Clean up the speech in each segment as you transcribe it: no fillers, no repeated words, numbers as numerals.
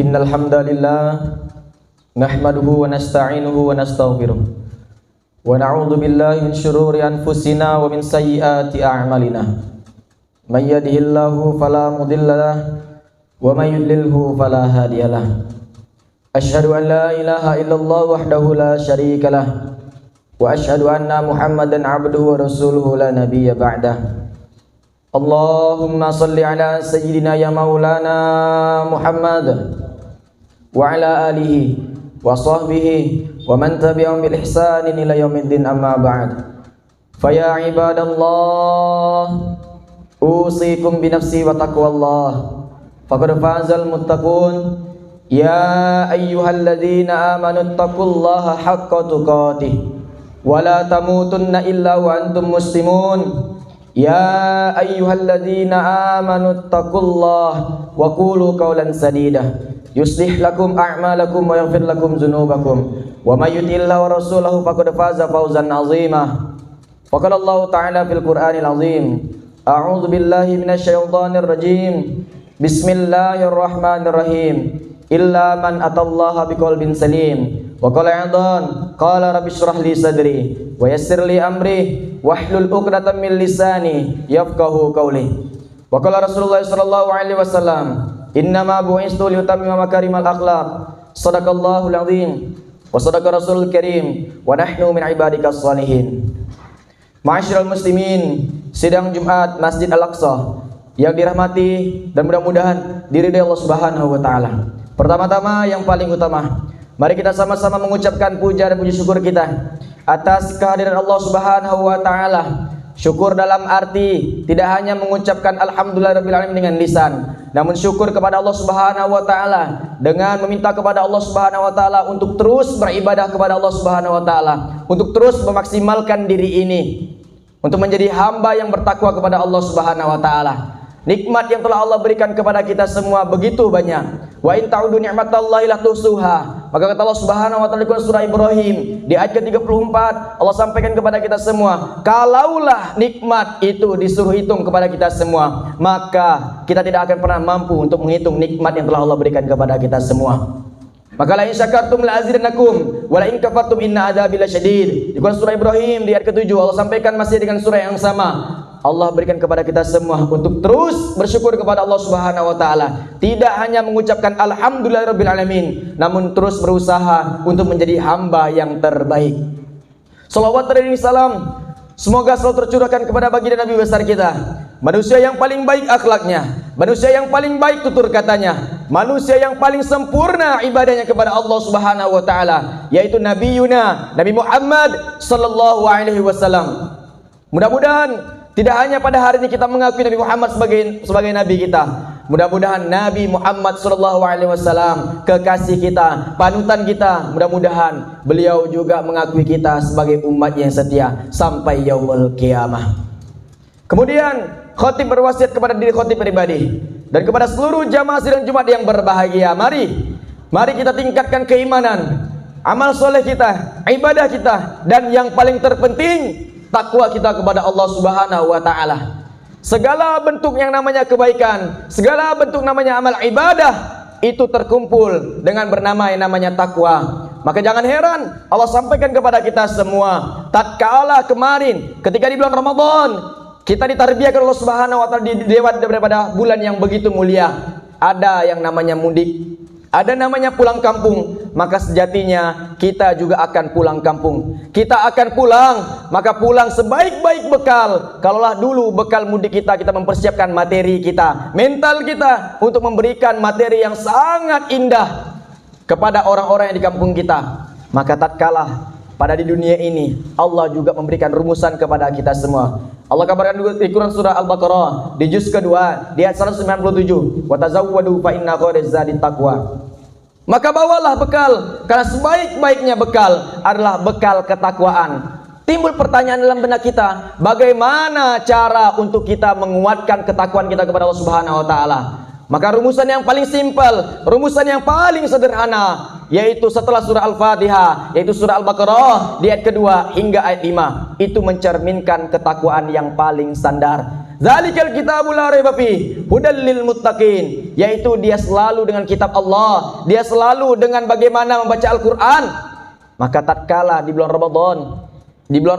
Innal hamdalillah nahmaduhu wa nasta'inuhu wa nastaghfiruh wa na'udzu billahi min shururi anfusina wa min sayyiati a'malina. May yahdihillahu fala mudhillalah wa may yudlilhu fala hadiyalah. Asyhadu an la ilaha illallah wahdahu la syarikalah wa asyhadu anna Muhammadan 'abduhu wa rasuluhu la nabiyya ba'dah. Allahumma salli ala sayyidina ya maulana Muhammad wa ala alihi wa sahbihi wa man tabi'ahum bil ihsanin ila yaumiddin, amma ba'd. Fa ya ibadallah, usikum bi nafsi wa taqwallah, faqad fazal muttaqun. Ya ayyuhalladzina amanu taqullaha haqqa tuqatih wa la tamutunna illa wa antum muslimun. Ya ayyuhalladzina amanu taqullaha wa qulu qawlan sadida yuslih lakum a'malakum wa yaghfir lakum dzunubakum wa may yuti'illaha wa rasulahu faqad faza fawzan 'azima. Faqala Allah ta'ala fil Qur'anil 'azim, a'udzu billahi minasy syaithanir rajim. Bismillahirrahmanirrahim. Illa man atallaha biqalbin salim. Wa qala 'adan qala rabbi shrah li sadri wa yassir li amri wahlul 'uqdatam min lisani yafqahu qawli. Wa qala Rasulullah sallallahu alaihi wasallam, innama bu'istu liutammima makarimal akhlaq. Shadaqallahul azim wa shadaqa rasulul karim wa nahnu min ibadikas shalihin. Ma'asyiral muslimin, sidang Jumat Masjid Al-Aqsa yang dirahmati dan mudah-mudahan diridai Allah Subhanahu wa taala. Pertama-tama yang paling utama, mari kita sama-sama mengucapkan puja dan puji syukur kita atas kehadiran Allah Subhanahu wa taala. Syukur dalam arti tidak hanya mengucapkan alhamdulillahirabbil alamin dengan lisan, namun syukur kepada Allah Subhanahu wa taala dengan meminta kepada Allah Subhanahu wa taala untuk terus beribadah kepada Allah Subhanahu wa taala, untuk terus memaksimalkan diri ini untuk menjadi hamba yang bertakwa kepada Allah Subhanahu wa taala. Nikmat yang telah Allah berikan kepada kita semua begitu banyak. Wa in ta'udu ni'matallahi la tuhsuha. Maka kata Allah Subhanahu wa taala di surah Ibrahim di ayat ke-34, Allah sampaikan kepada kita semua, kalaulah nikmat itu disuruh hitung kepada kita semua, maka kita tidak akan pernah mampu untuk menghitung nikmat yang telah Allah berikan kepada kita semua. Maka la in syakartum la azidannakum wa la in kafartum inna adzabi lasyadid. Di surah Ibrahim di ayat ke-7 Allah sampaikan masih dengan surah yang sama. Allah berikan kepada kita semua untuk terus bersyukur kepada Allah Subhanahu wa taala. Tidak hanya mengucapkan alhamdulillahirabbil alamin, namun terus berusaha untuk menjadi hamba yang terbaik. Shalawat dan salam semoga selalu tercurahkan kepada baginda Nabi besar kita, manusia yang paling baik akhlaknya, manusia yang paling baik tutur katanya, manusia yang paling sempurna ibadahnya kepada Allah Subhanahu wa taala, yaitu Nabi Muhammad sallallahu alaihi wasallam. Mudah-mudahan tidak hanya pada hari ini kita mengakui Nabi Muhammad sebagai nabi kita. Mudah-mudahan Nabi Muhammad sallallahu alaihi wasallam kekasih kita, panutan kita, mudah-mudahan beliau juga mengakui kita sebagai umat yang setia sampai yaumul qiyamah. Kemudian khatib berwasiat kepada diri khatib pribadi dan kepada seluruh jamaah sidang Jumat yang berbahagia. Mari kita tingkatkan keimanan, amal soleh kita, ibadah kita, dan yang paling terpenting takwa kita kepada Allah Subhanahu wa taala. Segala bentuk yang namanya kebaikan, segala bentuk namanya amal ibadah itu terkumpul dengan bernama yang namanya takwa. Maka jangan heran Allah sampaikan kepada kita semua, tatkala kemarin ketika di bulan Ramadan kita ditarbiyahkan Allah Subhanahu wa taala daripada bulan yang begitu mulia, ada yang namanya mudik, ada namanya pulang kampung. Maka sejatinya kita juga akan pulang kampung. Kita akan pulang, maka pulang sebaik-baik bekal. Kalaulah dulu bekal mudik kita mempersiapkan materi kita, mental kita untuk memberikan materi yang sangat indah kepada orang-orang yang di kampung kita, maka tatkala pada di dunia ini Allah juga memberikan rumusan kepada kita semua. Allah kabarkan di Quran surah Al-Baqarah di juz kedua di ayat 197, wa tazawwadu fa inna khairaz zadi taqwa. Maka bawalah bekal, karena sebaik-baiknya bekal adalah bekal ketakwaan. Timbul pertanyaan dalam benak kita, bagaimana cara untuk kita menguatkan ketakwaan kita kepada Allah Subhanahu wa taala? Maka rumusan yang paling simpel, rumusan yang paling sederhana, yaitu setelah surah Al-Fatihah, yaitu surah Al-Baqarah di ayat kedua hingga ayat 5, itu mencerminkan ketakwaan yang paling standar. Zalikal kitabul la raiba fihi hudal lil muttaqin. yaitu dia selalu dengan kitab Allah, dia selalu dengan bagaimana membaca Al-Quran. Maka tatkala di bulan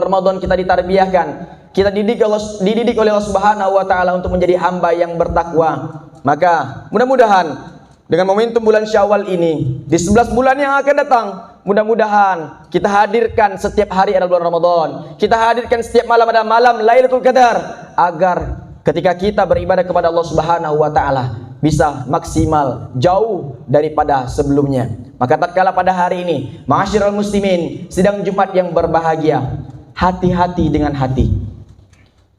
Ramadan kita ditarbiyahkan, kita dididik oleh Allah Subhanahu wa taala untuk menjadi hamba yang bertakwa. Maka mudah-mudahan dengan momentum bulan Syawal ini, di 11 bulan yang akan datang, mudah-mudahan kita hadirkan setiap hari adalah bulan Ramadan. Kita hadirkan setiap malam adalah malam Lailatul Qadar, agar ketika kita beribadah kepada Allah Subhanahu wa taala bisa maksimal jauh daripada sebelumnya. Maka tatkala pada hari ini, ma'asyiral muslimin, sidang Jumat yang berbahagia, hati-hati dengan hati.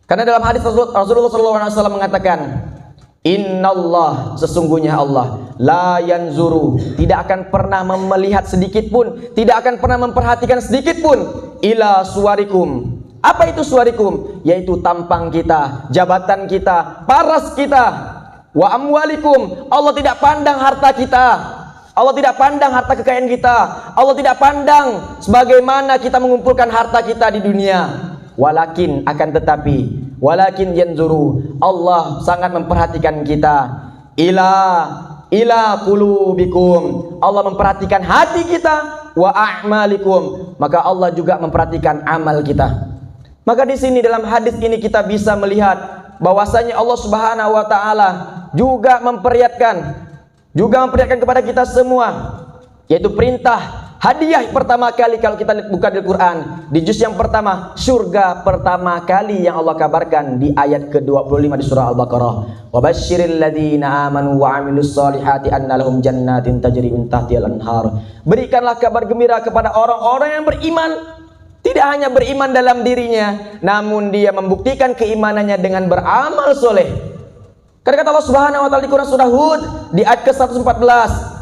Karena dalam hadis Rasulullah SAW mengatakan, Innallah, sesungguhnya Allah, la yanzuru, tidak akan pernah melihat sedikit pun, tidak akan pernah memperhatikan sedikit pun, ila suwarikum. Apa itu suwarikum? Yaitu tampang kita, jabatan kita, paras kita. Wa amwalikum, Allah tidak pandang harta kita, Allah tidak pandang harta kekayaan kita, Allah tidak pandang sebagaimana kita mengumpulkan harta kita di dunia. Walakin, akan tetapi, walakin yanzuru, Allah sangat memperhatikan kita. Ila qulubikum, Allah memperhatikan hati kita. Wa a'malikum, maka Allah juga memperhatikan amal kita. Maka di sini dalam hadis ini kita bisa melihat bahwasanya Allah Subhanahu wa taala juga memperlihatkan kepada kita semua, yaitu perintah hadiah pertama kali kalau kita buka di Quran, di juz yang pertama, surga pertama kali yang Allah kabarkan di ayat ke-25 di surah Al-Baqarah. Wa basyiril ladzina amanu wa 'amilus solihati anna lahum jannatin tajri min tahtihal anhar. Berikanlah kabar gembira kepada orang-orang yang beriman, tidak hanya beriman dalam dirinya, namun dia membuktikan keimanannya dengan beramal soleh. Karena kata Allah Subhanahu wa taala di Quran surah Hud di ayat ke-114,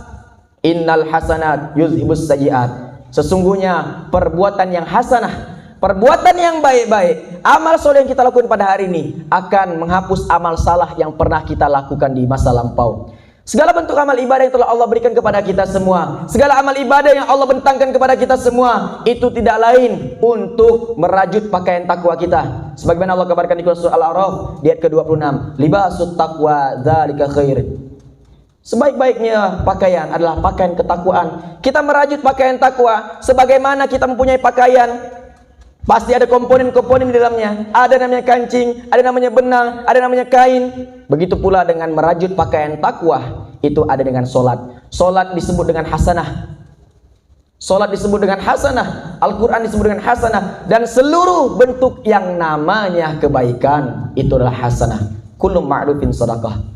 Innal hasanat yuzhibus sayyiat. Sesungguhnya perbuatan yang hasanah, perbuatan yang baik-baik, amal soleh yang kita lakukan pada hari ini akan menghapus amal salah yang pernah kita lakukan di masa lampau. Segala bentuk amal ibadah yang telah Allah berikan kepada kita semua, segala amal ibadah yang Allah bentangkan kepada kita semua, itu tidak lain untuk merajut pakaian takwa kita. Sebagaimana Allah kabarkan di surah Al-A'raf di ayat ke-26, libasut taqwa dzalika khair. Sebaik-baiknya pakaian adalah pakaian ketakwaan. Kita merajut pakaian takwa. Sebagaimana kita mempunyai pakaian, pasti ada komponen-komponen di dalamnya. Ada namanya kancing, ada namanya benang, ada namanya kain. Begitu pula dengan merajut pakaian takwa, itu ada dengan solat. Solat disebut dengan hasanah. Solat disebut dengan hasanah. Al-Quran disebut dengan hasanah. Dan seluruh bentuk yang namanya kebaikan itu adalah hasanah. Kullu ma'rufin sadaqah.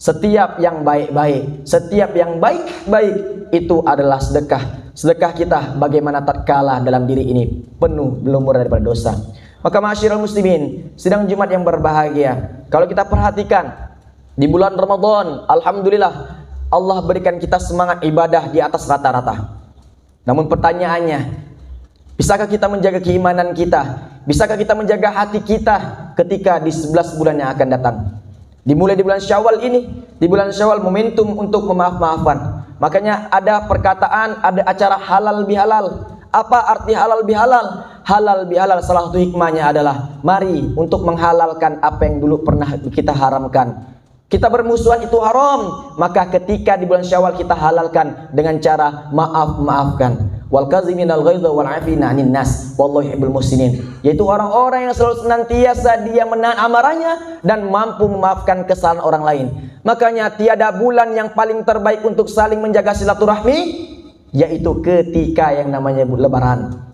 Setiap yang baik-baik, setiap yang baik-baik itu adalah sedekah. Sedekah kita bagaimana tatkala dalam diri ini penuh belum murah daripada dosa. Maka ma'asyiral muslimin, sidang Jumat yang berbahagia, kalau kita perhatikan di bulan Ramadan, alhamdulillah Allah berikan kita semangat ibadah di atas rata-rata. Namun pertanyaannya, bisakah kita menjaga keimanan kita? Bisakah kita menjaga hati kita ketika di 11 bulan yang akan datang? Dimulai di bulan Syawal ini, di bulan Syawal momentum untuk memaaf-maafan. Makanya ada perkataan, ada acara halal bihalal. Apa arti halal bihalal? Halal bihalal salah satu hikmahnya adalah mari untuk menghalalkan apa yang dulu pernah kita haramkan. Kita bermusuhan itu haram, maka ketika di bulan Syawal kita halalkan dengan cara maaf-maafkan. Wal kaziminal ghaidha wal 'afina 'anil nas wallahu yuhibbul muhsinin, yaitu orang-orang yang selalu senantiasa dia menahan amarahnya dan mampu memaafkan kesalahan orang lain. Makanya tiada bulan yang paling terbaik untuk saling menjaga silaturahmi, yaitu ketika yang namanya Lebaran.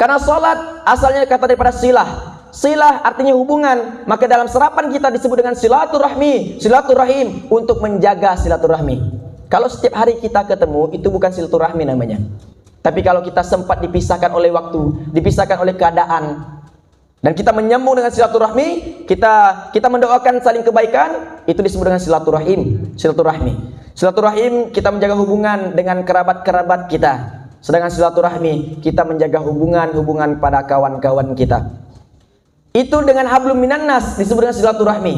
Karena salat asalnya kata daripada silah. Silah artinya hubungan, maka dalam serapan kita disebut dengan silaturahmi, silaturahim, untuk menjaga silaturahmi. Kalau setiap hari kita ketemu, itu bukan silaturahmi namanya. Tapi kalau kita sempat dipisahkan oleh waktu, dipisahkan oleh keadaan, dan kita menyambung dengan silaturahmi, kita mendoakan saling kebaikan, itu disebut dengan silaturahim, silaturahmi. Silaturahim kita menjaga hubungan dengan kerabat-kerabat kita. Sedangkan silaturahmi kita menjaga hubungan pada kawan-kawan kita. Itu dengan hablum minan nas disebut dengan silaturahmi.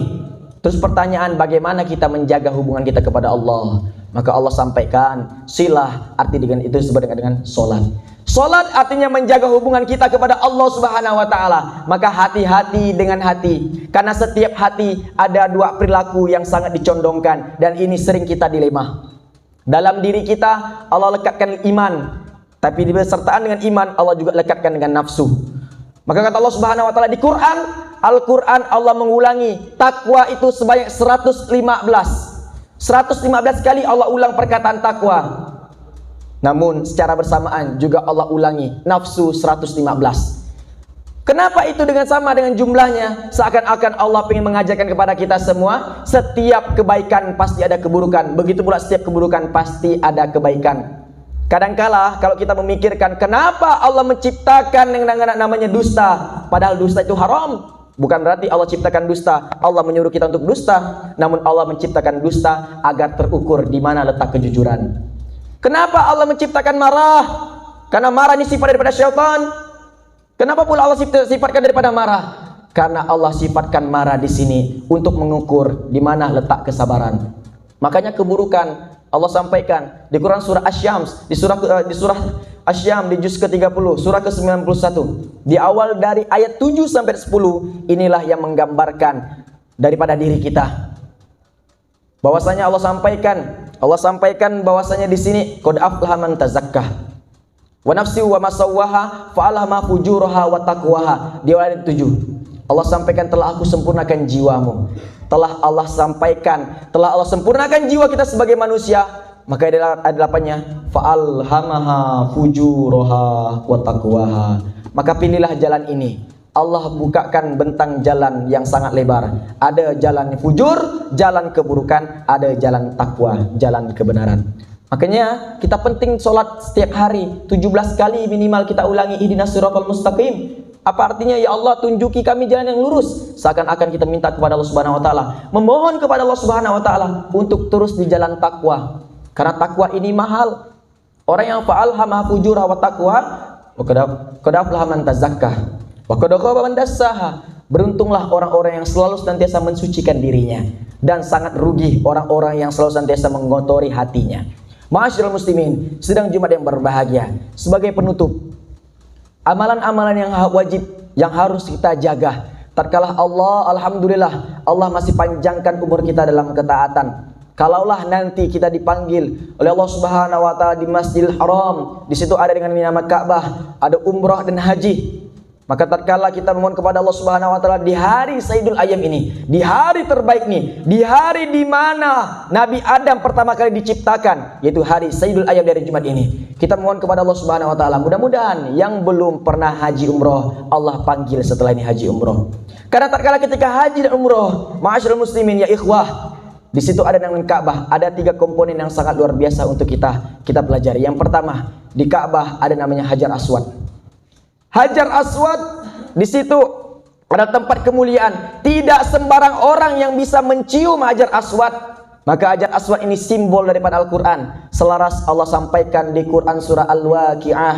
Terus pertanyaan, bagaimana kita menjaga hubungan kita kepada Allah? Maka Allah sampaikan silah arti dengan itu disebut dengan solat. Salat artinya menjaga hubungan kita kepada Allah Subhanahu wa taala. Maka hati-hati dengan hati. Karena setiap hati ada dua perilaku yang sangat dicondongkan, dan ini sering kita dilema. Dalam diri kita Allah lekatkan iman, tapi disertaan dengan iman Allah juga lekatkan dengan nafsu. Maka kata Allah Subhanahu wa taala di Quran, Al-Quran Allah mengulangi takwa itu sebanyak 115 kali Allah ulang perkataan takwa. Namun secara bersamaan juga Allah ulangi nafsu 115. Kenapa itu sama dengan jumlahnya? Seakan-akan Allah ingin mengajarkan kepada kita semua, setiap kebaikan pasti ada keburukan. Begitu pula setiap keburukan pasti ada kebaikan. Kadangkala kalau kita memikirkan kenapa Allah menciptakan yang namanya dusta, padahal dusta itu haram. Bukan berarti Allah ciptakan dusta, Allah menyuruh kita untuk dusta. Namun Allah menciptakan dusta agar terukur di mana letak kejujuran. Kenapa Allah menciptakan marah? Karena marah ini sifat daripada syaitan. Kenapa pula Allah sifatkan daripada marah? Karena Allah sifatkan marah di sini untuk mengukur di mana letak kesabaran. Makanya keburukan Allah sampaikan di Quran surah Asy-Syams, di surah Asy-Syams di juz ke-30, surah ke-91. Di awal dari ayat 7 sampai 10, inilah yang menggambarkan daripada diri kita. Bahwasanya Allah sampaikan bahwasanya di sini qad aflaha man tazakkah wa nafsi wa masawwaha fa alhama fujuraha wa taqwaha. Di ayat 7 Allah sampaikan telah aku sempurnakan jiwamu. Telah Allah sempurnakan jiwa kita sebagai manusia. Maka ada 8-nya fa alhamaha fujuraha wa taqwaha. Maka pilihlah jalan ini. Allah bukakan bentang jalan yang sangat lebar. Ada jalan fujur, jalan keburukan, ada jalan takwa, jalan kebenaran. Makanya kita penting sholat setiap hari 17 kali minimal kita ulangi ihdinas siratal mustaqim. Apa artinya? Ya Allah, tunjuki kami jalan yang lurus. Seakan-akan kita minta kepada Allah Subhanahu wa taala, memohon kepada Allah Subhanahu wa taala untuk terus di jalan takwa. Karena takwa ini mahal. Orang yang fa'alhama fujura wa taqwa wa qad aflaha man tazakkah. Beruntunglah orang-orang yang selalu senantiasa mensucikan dirinya, dan sangat rugi orang-orang yang selalu senantiasa mengotori hatinya. Ma'asyiral muslimin, sedang Jumat yang berbahagia, sebagai penutup, amalan-amalan yang wajib yang harus kita jaga. Tatkala alhamdulillah Allah masih panjangkan umur kita dalam ketaatan. Kalaulah nanti kita dipanggil oleh Allah Subhanahu wa taala di Masjidil Haram, di situ ada dengan nama Ka'bah, ada umrah dan haji. Maka tatkala kita memohon kepada Allah Subhanahu wa taala di hari Sayyidul Ayyam ini, di hari terbaik ini, di hari di mana Nabi Adam pertama kali diciptakan, yaitu hari Sayyidul Ayyam dari Jumat ini, kita mohon kepada Allah Subhanahu wa taala, mudah-mudahan yang belum pernah haji umroh Allah panggil setelah ini haji umroh. Karena tatkala ketika haji dan umroh, ma'asyiral muslimin ya ikhwah, di situ ada namanya Ka'bah, ada 3 komponen yang sangat luar biasa untuk kita pelajari. Yang pertama, di Ka'bah ada namanya Hajar Aswad. Hajar Aswad di situ ada tempat kemuliaan. Tidak sembarang orang yang bisa mencium Hajar Aswad. Maka Hajar Aswad ini simbol daripada Al-Quran. Selaras Allah sampaikan di Quran surah Al-Waqi'ah,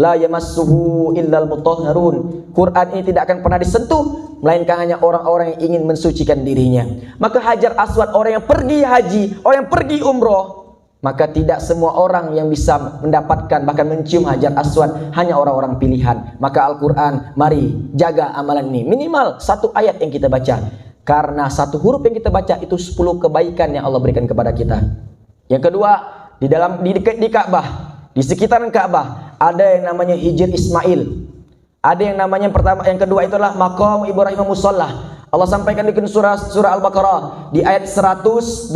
la yamassuhu illal mutahharun. Quran ini tidak akan pernah disentuh melainkan hanya orang-orang yang ingin mensucikan dirinya. Maka Hajar Aswad, orang yang pergi haji, orang yang pergi umroh, maka tidak semua orang yang bisa mendapatkan bahkan mencium Hajar Aswad, hanya orang-orang pilihan. Maka Al-Quran, mari jaga amalan ini. Minimal 1 ayat yang kita baca, karena 1 huruf yang kita baca itu 10 kebaikan yang Allah berikan kepada kita. Yang kedua, di Ka'bah, di sekitaran Ka'bah ada yang namanya Hijr Ismail. Ada yang namanya yang kedua itulah Maqam Ibrahim Musalla. Allah sampaikan di surah Al-Baqarah di ayat 125,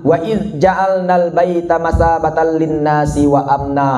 wa idz ja'alnal baita masabatan linnasi wa amna.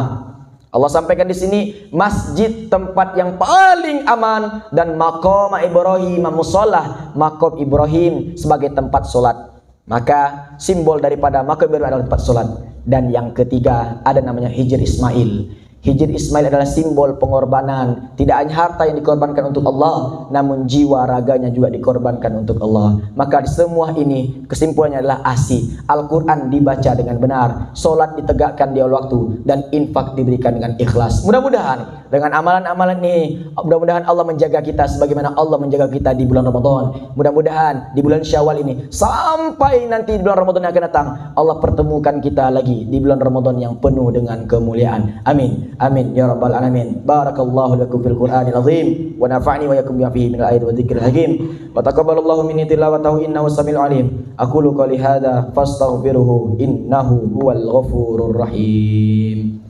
Allah sampaikan di sini masjid tempat yang paling aman, dan maqam Ibrahim musalla, maqam Ibrahim sebagai tempat solat. Maka simbol daripada maqam Ibrahim adalah tempat solat. Dan yang ketiga ada namanya Hijr Ismail. Hijr Ismail adalah simbol pengorbanan. Tidak hanya harta yang dikorbankan untuk Allah, namun jiwa raganya juga dikorbankan untuk Allah. Maka di semua ini kesimpulannya adalah ASI. Al-Quran dibaca dengan benar, solat ditegakkan di awal waktu, dan infak diberikan dengan ikhlas. Mudah-mudahan dengan amalan-amalan ini, mudah-mudahan Allah menjaga kita sebagaimana Allah menjaga kita di bulan Ramadan. Mudah-mudahan di bulan Syawal ini sampai nanti di bulan Ramadan yang akan datang, Allah pertemukan kita lagi di bulan Ramadan yang penuh dengan kemuliaan. Amin. Amin ya rabbal alamin. Barakallahu lakum fil Qur'anil azim wa nafa'ni wa yakum bima fihi minal ayati wa dzikril hakim. Wa taqabbalallahu minni tilawatahu innahu samiul alim. Aqulu qouli hadza fastaghfiruhu innahu huwal ghafurur rahim.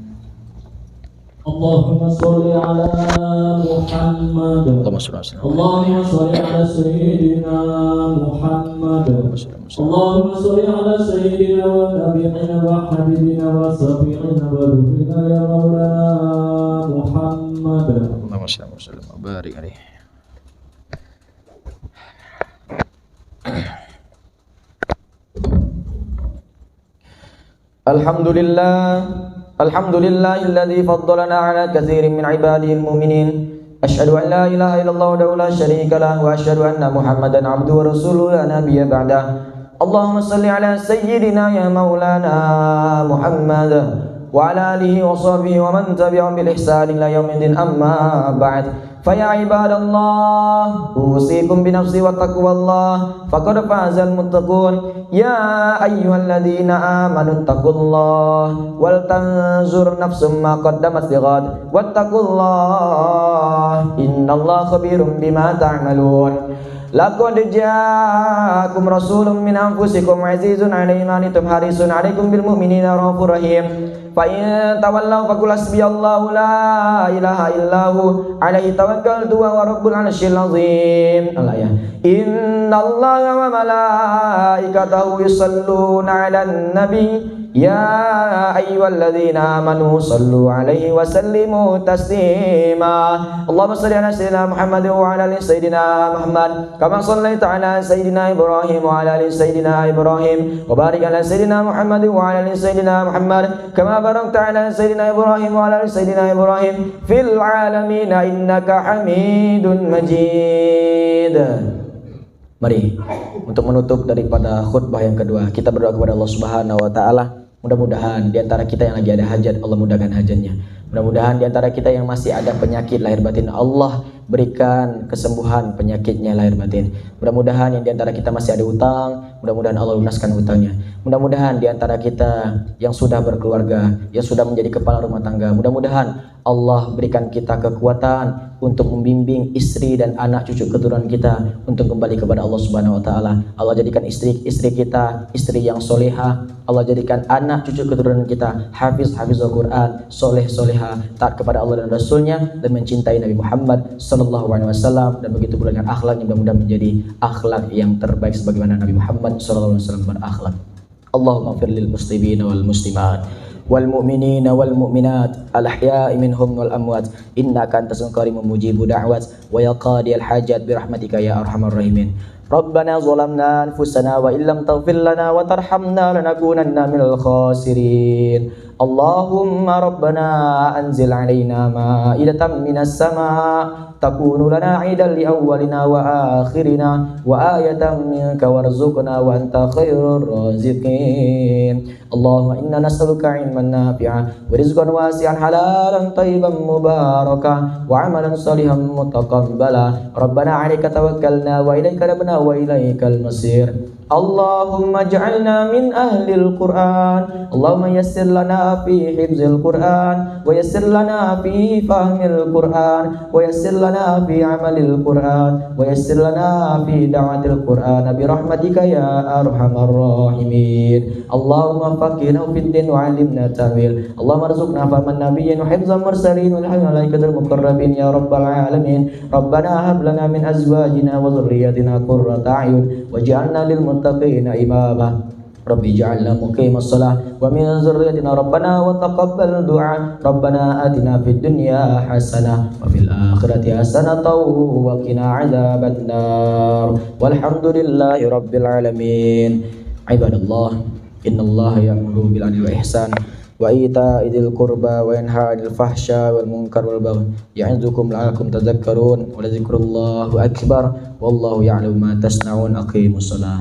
Allahumma sholli ala Muhammad. Allahumma sholli ala Sayyidina Muhammad. Allahumma sholli ala Sayyidina wa nabiyyina wa habibina wa safiina wa dhukrina ya Maulana Muhammad. Allahumma sholli wa sallim wa barik alaihi. Alhamdulillah. Alhamdulillahilladzi faddalana ala katsirin min ibadihil mu'minin. Asyhadu an la ilaha illallah wahdahu la syarika lah wa asyhadu anna Muhammadan abduhu wa rasuluhu la nabiyya ba'dah. Allahumma shalli ala sayyidina ya maulana Muhammad wa ala alihi wa sahbihi wa man tabi'ahum bil ihsan ila yaumiddin amma ba'd. Faya ibadallah, usikum binafsi wa taqwallah, faqad fazal muttaqun. Ya ayyuhalladzina amanu taqullah wal tanzur nafsum ma qaddamat lighad wattaqullah innallaha khabirum bima ta'malun. Laqad ja'akum rasulun min anfusikum azizun 'alaihi ma antum harisun 'alaikum bil mu'minina raufur rahim. Fa in tawallaw faqul hasbiyallahu la ilaha illahu 'alaihi tawakkaltu wa rabbul 'arsyil 'azim. Al-ayah. Innallaha wa malaikatahu yusholluna 'alan nabi. Ya ayyuhalladzina amanu sallu 'alaihi wa sallimu taslima. Allahumma shalli ala sayyidina Muhammad wa ala ali sayyidina Muhammad kama shallaita ala sayyidina Ibrahim wa ala ali sayyidina Ibrahim wa barik ala sayyidina Muhammad wa ala ali sayyidina Muhammad kama barakta ala sayyidina Ibrahim wa ala ali sayyidina Ibrahim fil alamin innaka Hamidun Majid. Mari untuk menutup daripada khutbah yang kedua, kita berdoa kepada Allah Subhanahu wa taala. Mudah-mudahan di antara kita yang lagi ada hajat, Allah mudahkan hajatnya. Mudah-mudahan di antara kita yang masih ada penyakit lahir batin, Allah berikan kesembuhan penyakitnya lahir batin. Mudah-mudahan yang di antara kita masih ada utang, mudah-mudahan Allah lunaskan hutangnya. Mudah-mudahan di antara kita yang sudah berkeluarga, yang sudah menjadi kepala rumah tangga, mudah-mudahan Allah berikan kita kekuatan untuk membimbing istri dan anak cucu keturunan kita untuk kembali kepada Allah Subhanahu wa taala. Allah jadikan istri kita istri yang solehah. Allah jadikan anak cucu keturunan kita hafiz Al-Quran, soleh-soleha, taat kepada Allah dan Rasulnya, dan mencintai Nabi Muhammad sallallahu alaihi wasallam, dan begitu pula dengan akhlaknya mudah-mudahan menjadi akhlak yang terbaik sebagaimana Nabi Muhammad sallallahu alaihi wasallam berakhlak. Allahumma ighfir lil muslimina wal muslimat wal mu'minina wal mu'minat al ahya'i minhum wal amwat innaka antas karimun mujibu da'wat wa ya qadiyal hajat bi rahmatika ya arhamar rahimin. Rabbana zalamna anfusana wa illam taghfir lana wa tarhamna lanakunanna minal khasirin. Allahumma rabbana anzil alaina ma'idatan minas sama' takunu lana 'idan li awwalina wa akhirina wa ayatan minka warzuqna wa anta khairur raziqin. Allahumma inna nas'aluka 'ilman nafi'a wa rizqan wasi'an halalan thayyiban mubaraka wa 'amalan salihan mutaqabbala. Rabbana 'alaika tawakkalna wa ilaika nabna wa ilaikal masir. Allahumma ij'alna min ahlil Qur'an. Allahumma yassir lana fi hifzil Qur'an wa yassir lana fi fahmil Qur'an wa yassir lana fi amalil Qur'an wa yassir lana fi da'watil Qur'an bi rahmatika ya arhamar rahimin. Allahumma faqihna fid din wa 'allimna ta'wil. Allahumma arzuqna fahman nabiyyin wa hifzal mursalin wa malaikatil muqarrabin ya rabbal alamin. Rabbana hab lana min azwajina wa dhurriyyatina qurrata a'yun waj'alna lil muttaqina imama. Rabbi ja'alna muqimas shalah wa min dzurriyyatina rabbana wa taqabbal du'a. Rabbana atina fid dunya hasanah wa fil akhirati hasanah wa qina adzabannar. Walhamdulillahi rabbil alamin. Ibadallah, innallaha ya'muru bil 'adli wal ihsan وإيتاء ذي القربى وينهى عن الفحشاء والمنكر والبغي يعظكم لعلكم تذكرون ولذكر الله أكبر والله يعلم ما تصنعون أقيموا الصلاة